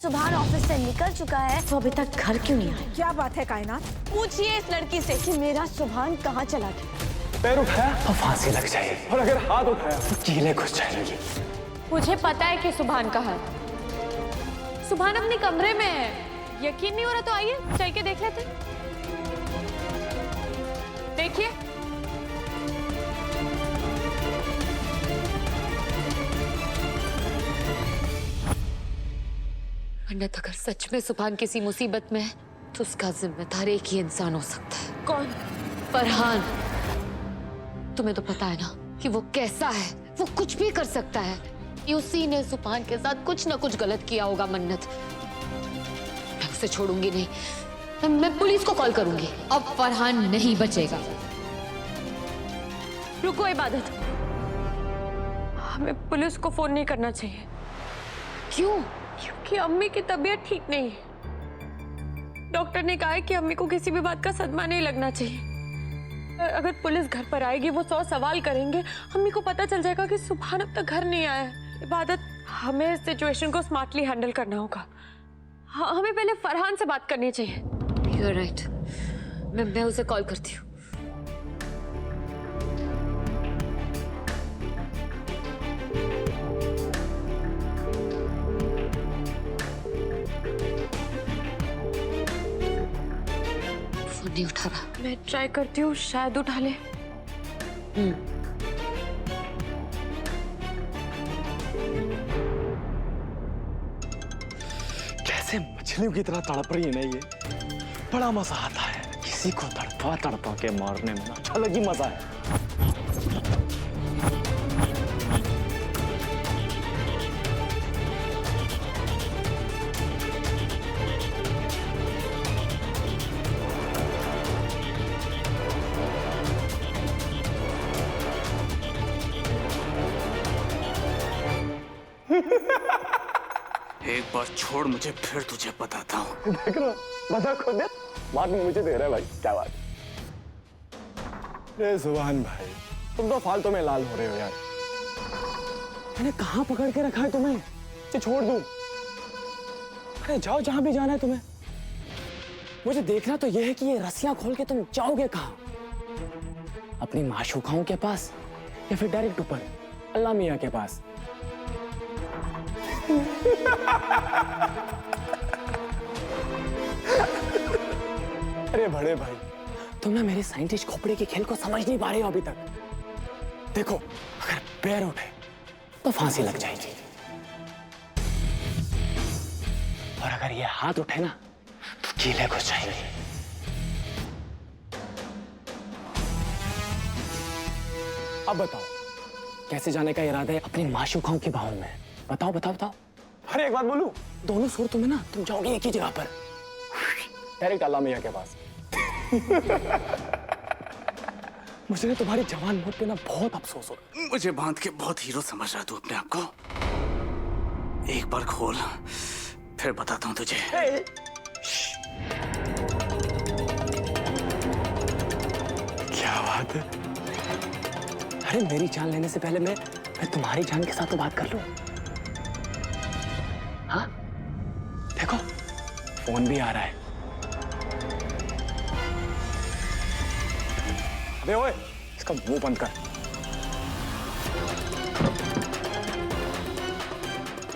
सुभान ऑफिस से निकल चुका है तो अभी तक घर क्यों नहीं आया? क्या बात है कायनात? पूछिए इस लड़की से कि मेरा सुभान कहाँ चला गया। पैर उठाया तो फांसी लग जाएगी और अगर हाथ उठाया तो कीले घुस जाएंगी। मुझे पता है कि सुभान कहाँ है। सुभान अपने कमरे में है। यकीन नहीं हो रहा तो आइए चल के देख लेते हैं। देखिए पंडित, अगर सच में सुभान किसी मुसीबत में है तो उसका जिम्मेदार एक ही इंसान हो सकता है। कौन? फरहान। तुम्हें तो पता है ना कि वो कैसा है, वो कुछ भी कर सकता है। ये उसी ने सुभान के साथ कुछ ना कुछ गलत किया होगा। मन्नत, मैं उसे छोड़ूंगी नहीं। मैं पुलिस को कॉल करूंगी। अब फरहान नहीं बचेगा। रुको इबादत, हमें पुलिस को फोन नहीं करना चाहिए। क्यों? क्योंकि अम्मी की तबीयत ठीक नहीं है। डॉक्टर ने कहा है कि अम्मी को किसी भी बात का सदमा नहीं लगना चाहिए। अगर पुलिस घर पर आएगी वो 100 सवाल करेंगे। अम्मी को पता चल जाएगा कि सुभान अब तक घर नहीं आया है। इबादत, हमें इस सिचुएशन को स्मार्टली हैंडल करना होगा। हमें पहले फरहान से बात करनी चाहिए। You are right. मैं उसे कॉल करती हूँ। नहीं उठा रहा। मैं ट्राई करती हूँ, शायद उठा ले। कैसे मछलियों की तरह तड़प रही है ना ये। बड़ा मजा आता है किसी को तड़पा तड़पा के मारने में, अलग ही मजा है। एक बार छोड़ मुझे, फिर तुझे बताता हूँ। देख रहा बता खुद दे, बात मुझे दे रहा है भाई। क्या बात? अरे सुभान भाई, तुम तो फालतू में लाल हो रहे हो यार। मैंने कहाँ पकड़ के रखा है तुम्हें कि छोड़ दूं? अरे जाओ जहां भी जाना है तुम्हें। मुझे देखना तो यह है कि ये रस्सियां खोल के तुम जाओगे कहाँ? अपनी माशूकाओं के पास या फिर डायरेक्ट ऊपर अल्लाह मियां के पास? अरे बड़े भाई, तुम ना मेरे साइंटिस्ट खोपड़े के खेल को समझ नहीं पा रहे हो अभी तक। देखो, अगर पैर उठे तो फांसी लग जाएगी और अगर ये हाथ उठे ना तो कीले घुस जाएंगे। अब बताओ कैसे जाने का इरादा है अपनी माशूकाओं की बाहों में? बताओ बताओ बताओ। अरे एक बात बोलूं, दोनों सूरतों में ना तुम जाओगे एक ही जगह पर, डायरेक्ट अल्लाह मियां के पास। मुझे ना तुम्हारी जवान मौत पे ना बहुत अफसोस हो रहा है। मुझे बांध के बहुत हीरो समझ रहा तू अपने आप को। एक बार खोल, फिर बताता हूँ तुझे। क्या बात है? अरे मेरी जान लेने से पहले मैं तुम्हारी जान के साथ तो बात कर लूं। हाँ देखो, फोन भी आ रहा है। अबे ओए, इसका मुंह बंद कर।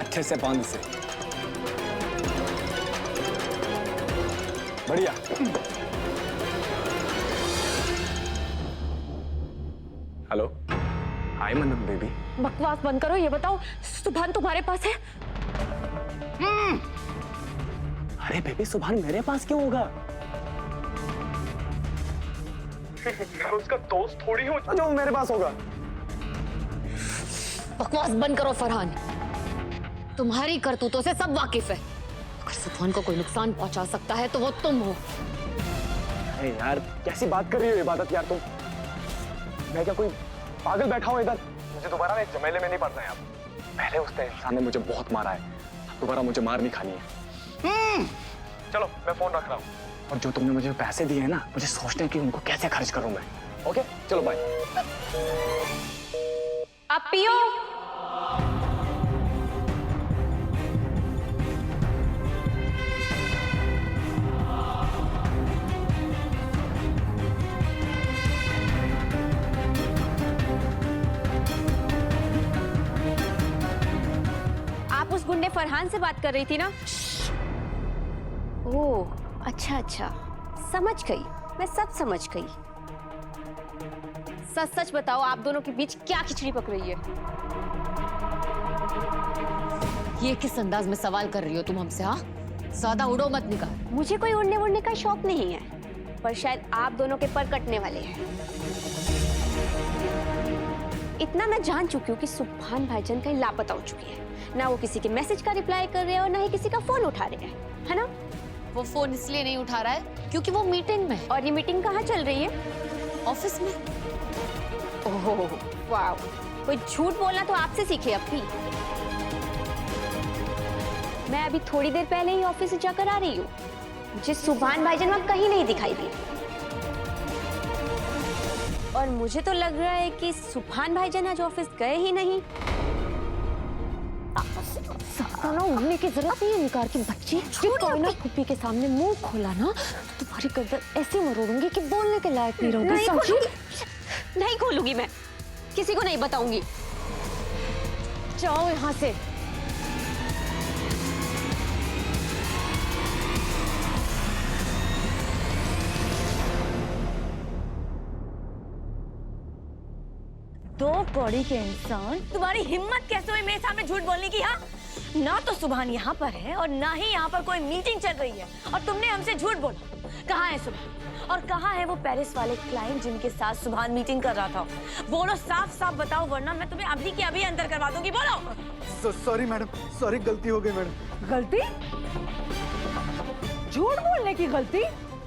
अच्छे से बांध इसे। बढ़िया। हेलो, हाय मन्नत बेबी। बकवास बंद करो। ये बताओ, सुभान तुम्हारे पास है? अरे बेबी, सुभान मेरे पास क्यों होगा? मैं उसका दोस्त थोड़ी हूँ जो मेरे पास होगा। बकवास बंद करो फरहान। तुम्हारी करतूतों से सब वाकिफ है। अगर सुभान को कोई नुकसान पहुंचा सकता है तो वो तुम हो। अरे यार, कैसी बात कर रही हो इबादत यार तुम? मैं क्या कोई पागल बैठा हूँ इधर? मुझे दोबारा एक झमेले में नहीं पड़ना है। अब पहले उस इंसान ने मुझे बहुत मारा है, दोबारा मुझे मार नहीं खानी है। चलो मैं फोन रख रहा हूँ, और जो तुमने मुझे पैसे दिए हैं ना, मुझे सोचना है कि उनको कैसे खर्च करूं मैं। ओके चलो बाय। आप पियो। फरहान से बात कर रही थी ना। ओह अच्छा अच्छा, समझ गई, मैं सब समझ गई। सच सच बताओ, आप दोनों के बीच क्या खिचड़ी पक रही है? ये किस अंदाज में सवाल कर रही हो तुम हमसे? हाँ, ज्यादा उड़ो मत निकाल। मुझे कोई उड़ने उड़ने का शौक नहीं है, पर शायद आप दोनों के पर कटने वाले हैं। इतना मैं जान चुकी हूँ कि सुभान भाईजान कहीं लापता हो चुकी है। ना वो किसी के मैसेज का रिप्लाई कर रहे हैं और ना ही किसी का फोन उठा रहे हैं, है ना? वो फोन इसलिए नहीं उठा रहा है क्योंकि वो मीटिंग में है। और ये मीटिंग कहाँ चल रही है? ऑफिस में। ओह वाह, कोई झूठ बोलना तो आपसे सीखे अपनी। मैं अभी थोड़ी देर पहले ही ऑफिस से जाकर आ रही हूँ। मुझे सुभान भाईजान वहाँ कहीं नहीं दिखाई दिए। और मुझे तो लग रहा है कि सुभान भाईजान आज ऑफिस गए ही नहीं। ना उड़ने की जरूरत नहीं है निकार की बच्ची। कोई ना फूफी के सामने मुंह खोला ना तो तुम्हारी गर्दन ऐसे मरोड़ूंगी कि बोलने के लायक नहीं रहोगी। नहीं समझी? खोलूंगी, नहीं खोलूंगी, मैं किसी को नहीं बताऊंगी। जाओ यहाँ से। दो कौड़ी के इंसान, तुम्हारी हिम्मत कैसे हुई मेरे सामने झूठ बोलने की? हाँ, ना तो सुभान यहाँ पर है और ना ही यहाँ पर कोई मीटिंग चल रही है, और तुमने हमसे झूठ बोला। कहाँ है सुभान और कहाँ है वो पेरिस वाले क्लाइंट जिनके साथ सुभान मीटिंग कर रहा था? बोलो, साफ साफ बताओ, वरना मैं तुम्हें अभी के अभी अंदर करवा दूंगी। बोलो। सॉरी मैडम, सॉरी, गलती हो गई मैडम। गलती? झूठ बोलने की गलती?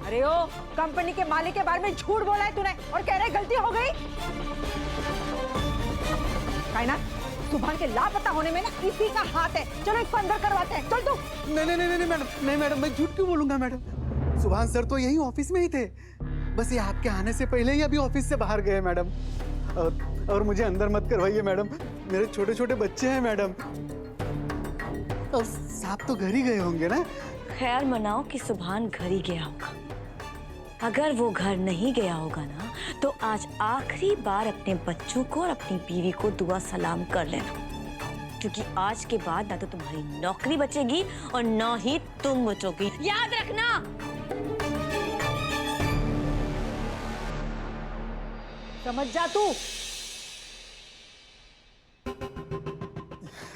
अरे ओ, कंपनी के मालिक के बारे में झूठ बोला है तूने और कह रहे गलती हो गई? कायनात, सुभान के लापता होने में ना इसी का हाथ है। चलो इसको अंदर करवाते हैं, चल तू। नहीं मैडम, नहीं मैडम, मैं झूठ क्यों बोलूंगा मैडम? सुभान सर तो यही ऑफिस में ही थे, बस ये आपके आने से पहले ही अभी ऑफिस से बाहर गए मैडम। और मुझे अंदर मत करवाइए मैडम, मेरे छोटे छोटे बच्चे हैं मैडम। और साहब तो घर ही गए होंगे ना? खैर मनाओ कि सुभान घर ही गया होगा। अगर वो घर नहीं गया होगा ना, तो आज आखिरी बार अपने बच्चों को और अपनी बीवी को दुआ सलाम कर लेना, क्योंकि आज के बाद ना तो तुम्हारी नौकरी बचेगी और ना ही तुम बचोगी। याद रखना। समझ जा तू।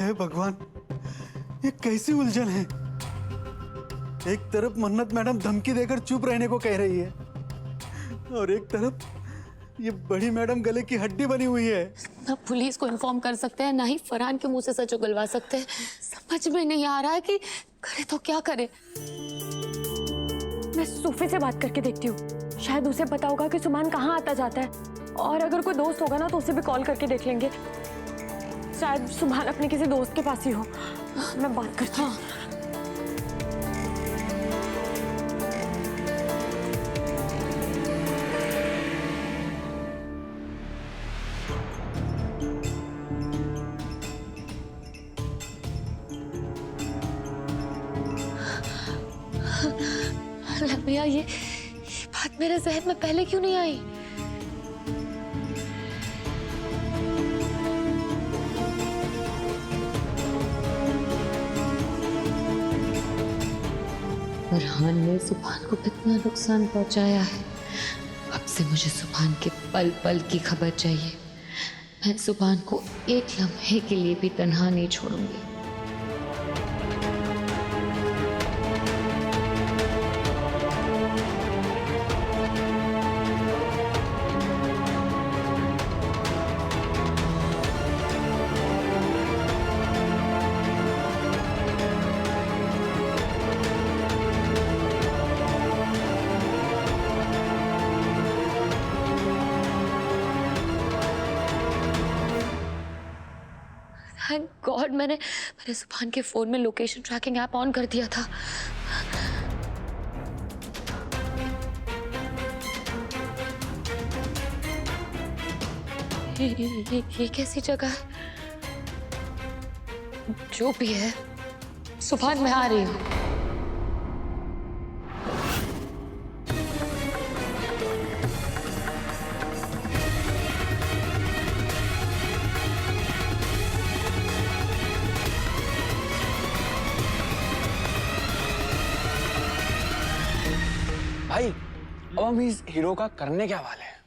हे भगवान, ये कैसी उलझन है? एक तरफ मन्नत मैडम धमकी देकर चुप रहने को कह रही है और एक तरफ ये बड़ी मैडम गले की हड्डी बनी हुई है। ना पुलिस को इन्फॉर्म कर सकते हैं, ना ही फरहान के मुंह से सच उगलवा सकते हैं। समझ में नहीं आ रहा है कि करे तो क्या करे। मैं सूफे से बात करके देखती हूँ, शायद उसे पता होगा कि सुभान कहाँ आता जाता है। और अगर कोई दोस्त होगा ना तो उसे भी कॉल करके देख लेंगे। शायद सुभान अपने किसी दोस्त के पास ही हो। मैं बात करती हूँ। भैया, ये बात मेरे जहन में पहले क्यों नहीं आई? फरहान ने सुभान को कितना नुकसान पहुंचाया है। अब से मुझे सुभान के पल पल की खबर चाहिए। मैं सुभान को एक लम्हे के लिए भी तन्हा नहीं छोड़ूंगी। थैंक गॉड मैंने सुभान के फोन में लोकेशन ट्रैकिंग ऐप ऑन कर दिया था। ये कैसी जगह है? जो भी है, सुभान मैं आ रही हूँ। भाई अब हम इस हीरो का करने क्या वाले हैं?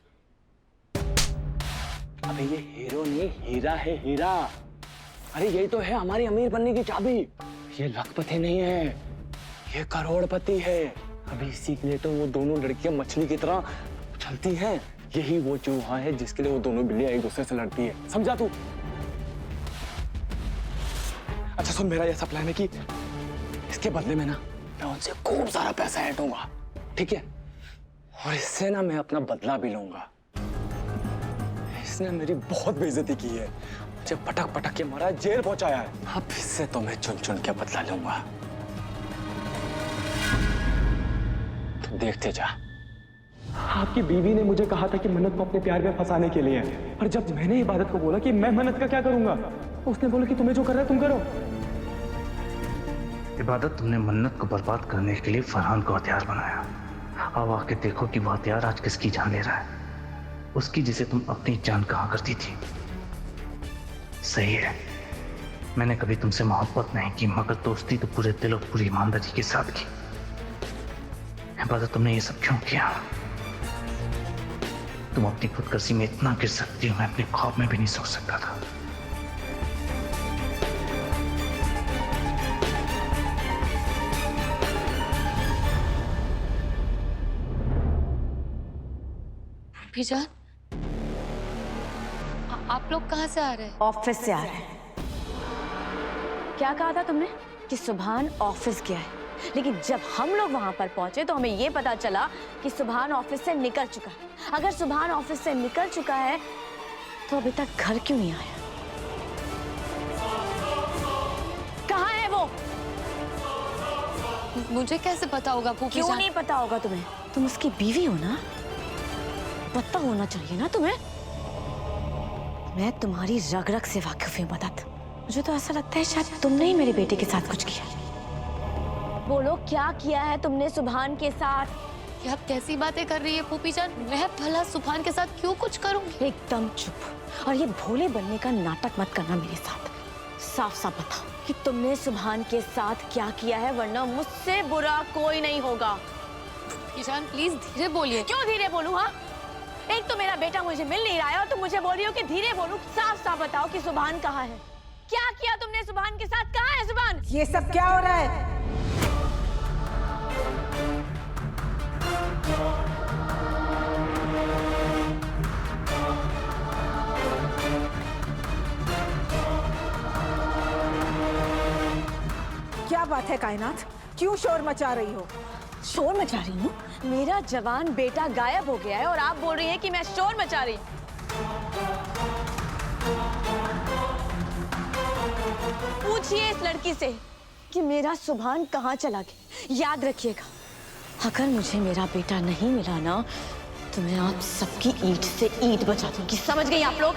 अबे ये हीरो नहीं, हीरा है, हीरा। अरे यही तो है हमारी अमीर बनने की चाबी। ये लखपति नहीं है, ये करोड़पति है। अभी इसी के लिए तो वो दोनों लड़कियां मछली की तरह उछलती हैं। यही वो चूहा है जिसके लिए वो दोनों बिल्लियां एक दूसरे से लड़ती है, समझा तू? अच्छा सुन, मेरा ऐसा प्लान है कि इसके बदले में ना मैं उनसे खूब सारा पैसा ऐंठूंगा, ठीक है? और इससे ना मैं अपना बदला भी लूंगा। इसने मेरी बहुत बेइज्जती की है, मुझे पटक पटक के मारा, जेल पहुंचाया है। अब इससे तो मैं चुन चुन के बदला लूंगा। तो देखते जा। आपकी बीवी ने मुझे कहा था कि मन्नत को अपने प्यार में फंसाने के लिए, पर जब मैंने इबादत को बोला कि मैं मन्नत का क्या करूंगा, उसने बोला कि तुम्हें जो कर रहा है तुम करो। इबादत, तुमने मन्नत को बर्बाद करने के लिए फरहान को हथियार बनाया। अब आके देखो कि वो हथियार आज किसकी जान ले रहा है। उसकी जिसे तुम अपनी जान कहा करती थी। सही है, मैंने कभी तुमसे मोहब्बत नहीं की, मगर दोस्ती तो पूरे दिल और पूरी ईमानदारी के साथ की। इबादत, तुमने ये सब क्यों किया? तुम अपनी खुदकुशी में इतना गिर सकती हो, मैं अपने ख्वाब में भी नहीं सोच सकता था। जान, आप लोग कहाँ से आ रहे हैं? ऑफिस से आ रहे हैं। क्या कहा था तुमने कि सुभान ऑफिस गया है, लेकिन जब हम लोग वहां पर पहुंचे तो हमें ये पता चला कि सुभान ऑफिस से निकल चुका है। अगर सुभान ऑफिस से निकल चुका है तो अभी तक घर क्यों नहीं आया? कहाँ है वो? मुझे कैसे पता होगा फूफी क्यों जान? नहीं पता होगा तुम्हें? तुम उसकी बीवी हो ना, पता होना चाहिए ना तुम्हें। मैं तुम्हारी रग रग से वाकिफ हूँ मदद। मुझे तो ऐसा लगता है शायद तुमने ही मेरे बेटे के साथ कुछ किया। बोलो, क्या किया है तुमने सुभान के साथ? ये आप कैसी बातें कर रही है फूफी जान? मैं भला सुभान के साथ क्यों कुछ करूंगी? एकदम चुप, और ये भोले बनने का नाटक मत करना मेरे साथ। साफ साफ बताओ कि तुमने सुभान के साथ क्या किया है, वरना मुझसे बुरा कोई नहीं होगा। फूफी जान प्लीज धीरे बोलिए। क्यों धीरे बोलूं? हाँ, एक तो मेरा बेटा मुझे मिल नहीं रहा है और तुम मुझे बोल रही हो कि धीरे बोलूं। साफ साफ बताओ कि सुभान कहाँ है? क्या किया तुमने सुभान के साथ? कहाँ है सुभान? ये सब क्या हो रहा है? क्या बात है कायनात, क्यों शोर मचा रही हो? शोर मचा रही हूँ? मेरा जवान बेटा गायब हो गया है और आप बोल रही हैं कि मैं शोर मचा रही हूँ। पूछिए इस लड़की से कि मेरा सुभान कहाँ चला गया। याद रखिएगा, अगर मुझे मेरा बेटा नहीं मिला ना तो मैं आप सबकी ईंट से ईंट बचा दूंगी। समझ गई आप लोग?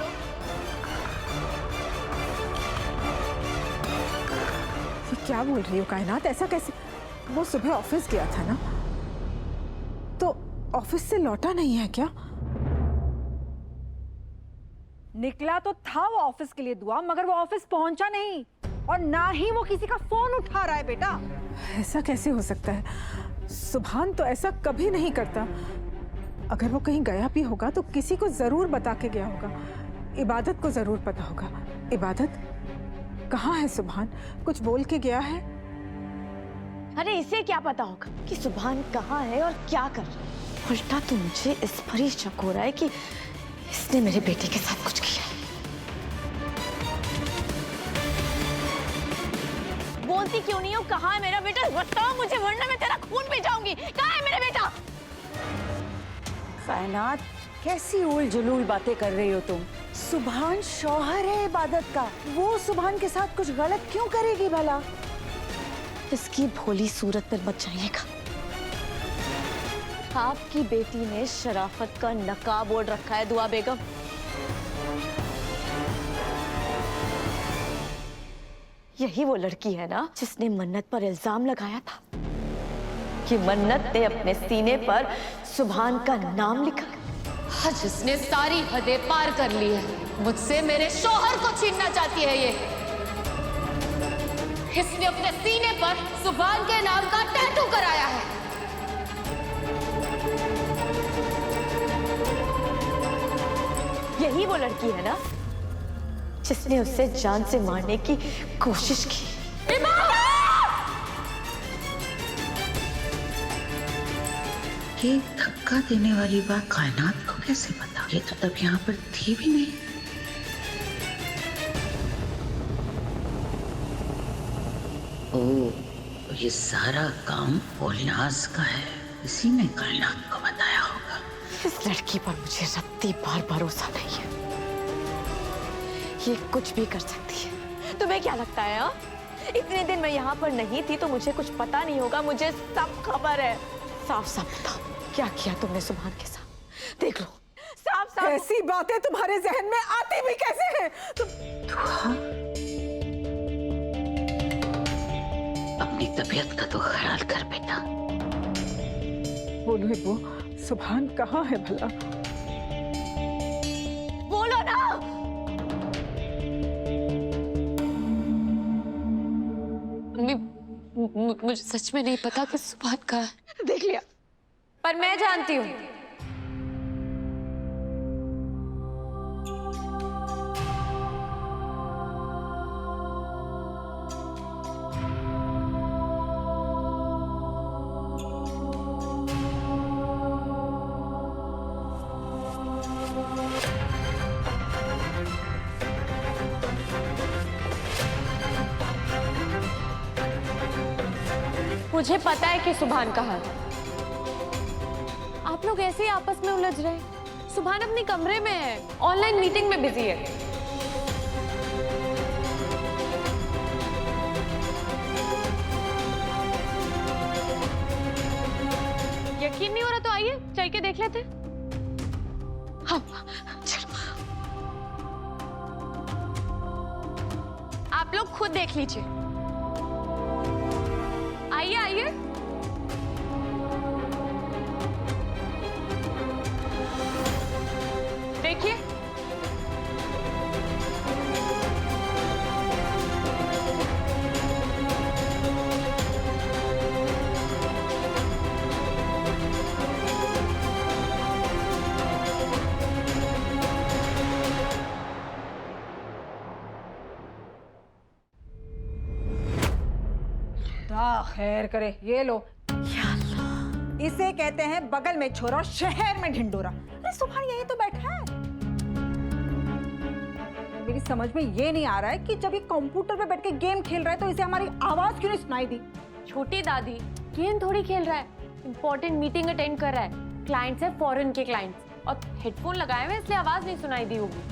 ये क्या बोल रही हो कायनात? ऐसा कैसे? वो सुबह ऑफिस गया था ना, तो ऑफिस से लौटा नहीं है क्या? निकला तो था वो ऑफिस के लिए दुआ, मगर वो ऑफिस पहुंचा नहीं, और ना ही वो किसी का फोन उठा रहा है। बेटा, ऐसा कैसे हो सकता है? सुभान तो ऐसा कभी नहीं करता। अगर वो कहीं गया भी होगा तो किसी को जरूर बता के गया होगा। इबादत को जरूर पता होगा। इबादत, कहाँ है सुभान? कुछ बोल के गया है? अरे इसे क्या पता होगा कि सुभान कहाँ है और क्या कर रहा है? उल्टा तो मुझे इस पर ही शक हो रहा है कि इसने मेरे बेटे के साथ कुछ किया है। बोलती क्यों नहीं हो? कहाँ है मेरा बेटा? बताओ मुझे, वरना मैं तेरा खून पी जाऊंगी। कहाँ है मेरा बेटा? कायनात, कैसी उल जुलूल बातें कर रही हो तुम? सुभान शौहर है इबादत का, वो सुभान के साथ कुछ गलत क्यों करेगी भला? इसकी भोली सूरत पर मत जाइएगा। आपकी बेटी ने शराफत का नकाब ओढ़ रखा है दुआ बेगम। यही वो लड़की है ना जिसने मन्नत पर इल्जाम लगाया था कि मन्नत ने अपने सीने पर सुभान का नाम लिखा। हाँ, जिसने सारी हदें पार कर ली है। मुझसे मेरे शौहर को छीनना चाहती है ये। इसने अपने सीने पर सुभान के नाम का टैटू कराया है। वो लड़की है ना जिसने उससे जान से मारने की कोशिश की। ये धक्का देने वाली बात कायनात को कैसे पता? ये तो तब यहाँ पर थी भी नहीं। ओह, तो ये सारा काम पोलिनास का है। इसी ने कायनात को बताया होगा। इस लड़की पर मुझे रत्ती बार भरोसा नहीं है। ये कुछ भी कर सकती है। तुम्हें क्या लगता है हा? इतने दिन मैं यहाँ पर नहीं थी तो मुझे कुछ पता नहीं होगा? मुझे सब खबर है। साफ साफ बताओ, क्या किया तुमने सुभान के साथ? देख लो, साफ साफ। ऐसी बातें तुम्हारे जहन में आती भी कैसे हैं? अपनी तबीयत का तो ख्याल कर बेटा। बोलो वो सुभान कहाँ है भला? बोलो ना। मुझे सच में नहीं पता कि सुभान कहाँ है। देख लिया, पर मैं जानती हूँ। मुझे पता है कि सुभान कहाँ है। आप लोग ऐसे ही आपस में उलझ रहे हैं। सुभान अपने कमरे में है, ऑनलाइन मीटिंग में बिजी है। यकीन नहीं हो रहा तो आइए चल के देख लेते हैं। हाँ चलो, आप लोग खुद देख लीजिए। आइए आइए। देखिए, खैर करे, ये लो। इसे कहते हैं बगल में छोरा, शहर में ढिंडोरा। अरे सुभान यही तो बैठा है। मेरी समझ में ये नहीं आ रहा है कि जब ये कंप्यूटर पे बैठ के गेम खेल रहा है तो इसे हमारी आवाज क्यों नहीं सुनाई दी? छोटी दादी गेम थोड़ी खेल रहा है, इंपॉर्टेंट मीटिंग अटेंड कर रहा है। क्लाइंट्स है फॉरेन के क्लाइंट्स, और हेडफोन लगाए हुए इसलिए आवाज नहीं सुनाई दी होगी।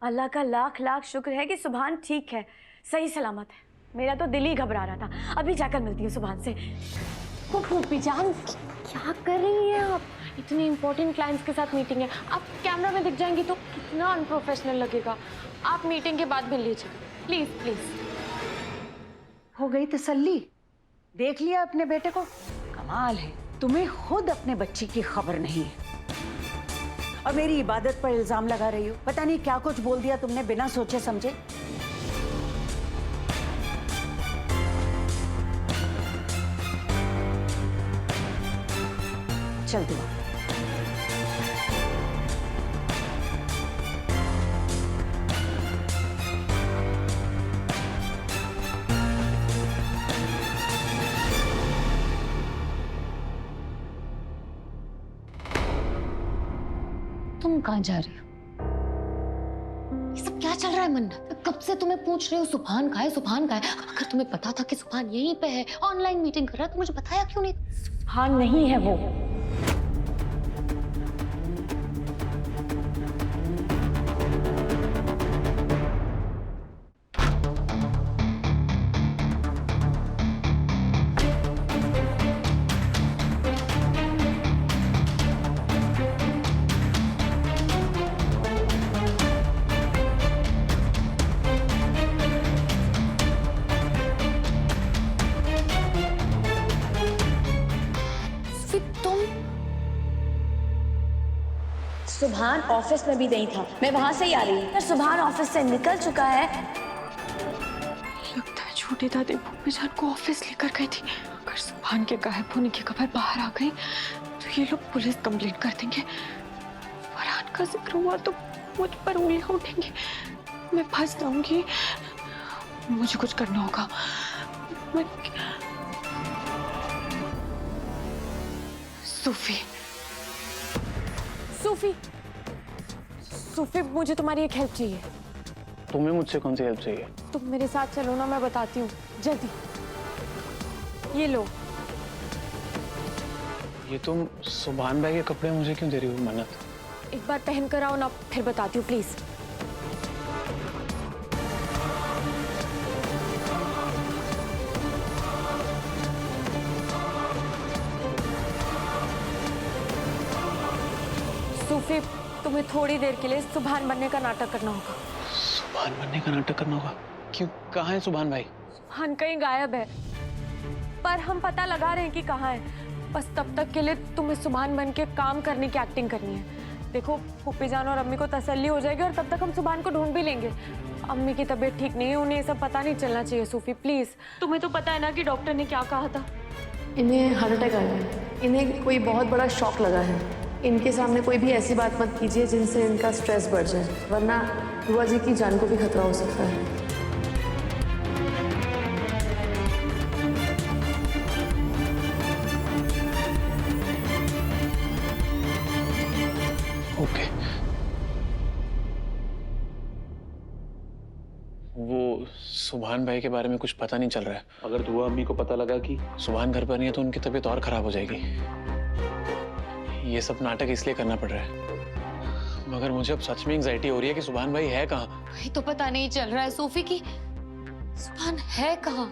अल्लाह का लाख लाख शुक्र है कि सुभान ठीक है, सही सलामत है। मेरा तो दिल ही घबरा रहा था। अभी जाकर मिलती हूँ सुभान से। वो फूफी जान क्या कर रही हैं आप? इतने इंपॉर्टेंट क्लाइंट्स के साथ मीटिंग है, आप कैमरा में दिख जाएंगी तो कितना अनप्रोफेशनल लगेगा। आप मीटिंग के बाद मिल लीजिएगा प्लीज प्लीज। हो गई तसल्ली? देख लिया अपने बेटे को? कमाल है, तुम्हें खुद अपने बच्ची की खबर नहीं है और मेरी इबादत पर इल्जाम लगा रही हो। पता नहीं क्या कुछ बोल दिया तुमने बिना सोचे समझे। चल दुआ। तुम कहाँ जा रही हो? ये सब क्या चल रहा है मन्नत? कब से तुम्हें पूछ रही हूँ सुभान कहाँ है, सुभान कहाँ है? अगर तुम्हें पता था कि सुभान यहीं पे है, ऑनलाइन मीटिंग कर रहा है, तो मुझे बताया क्यों नहीं? सुभान नहीं है वो। सुभान ऑफिस में भी नहीं था, मैं वहां से ही आ रही हूँ। सुभान ऑफिस से निकल चुका है। लगता है छोटी दादी भूपी जान को ऑफिस लेकर गई थी। अगर सुभान के गायब होने की खबर बाहर आ गई तो ये लोग पुलिस कंप्लेंट कर देंगे। का जिक्र हुआ तो मुझ पर उंगलियां उठेंगी, मैं फंस जाऊंगी। मुझे कुछ करना होगा। मैं सूफी, सूफी, सूफी, मुझे तुम्हारी एक हेल्प चाहिए। तुम्हें मुझसे कौन सी हेल्प चाहिए? तुम मेरे साथ चलो ना, मैं बताती हूँ जल्दी। ये लो। ये तुम सुभान भाई के कपड़े मुझे क्यों दे रही हो मन्नत? एक बार पहन कर आओ ना, फिर बताती हूँ प्लीज। सूफी, तुम्हें थोड़ी देर के लिए सुभान बनने का नाटक करना होगा। सुभान बनने का नाटक करना होगा? क्यों, कहाँ है सुभान भाई? सुभान कहीं गायब है, पर हम पता लगा रहे हैं कि कहाँ है। बस तब तक के लिए तुम्हें सुभान बन के काम करने की एक्टिंग करनी है। देखो, फूफी जान और अम्मी को तसल्ली हो जाएगी और तब तक हम सुभान को ढूंढ भी लेंगे। अम्मी की तबीयत ठीक नहीं है, उन्हें ये सब पता नहीं चलना चाहिए। सूफी प्लीज, तुम्हें तो पता है ना कि डॉक्टर ने क्या कहा था। इन्हें हार्ट अटैक आया है, इन्हें कोई बहुत बड़ा शॉक लगा है। इनके सामने कोई भी ऐसी बात मत कीजिए जिनसे इनका स्ट्रेस बढ़ जाए, वरना बुआ जी की जान को भी खतरा हो सकता है। ओके। वो सुभान भाई के बारे में कुछ पता नहीं चल रहा है। अगर दुआ अम्मी को पता लगा कि सुभान घर पर नहीं है तो उनकी तबीयत और खराब हो जाएगी। ये सब नाटक इसलिए करना पड़ रहा है, मगर मुझे अब सच में एंजाइटी हो रही है कि सुभान भाई है कहाँ। वही तो पता नहीं चल रहा है सूफी की सुभान है कहाँ।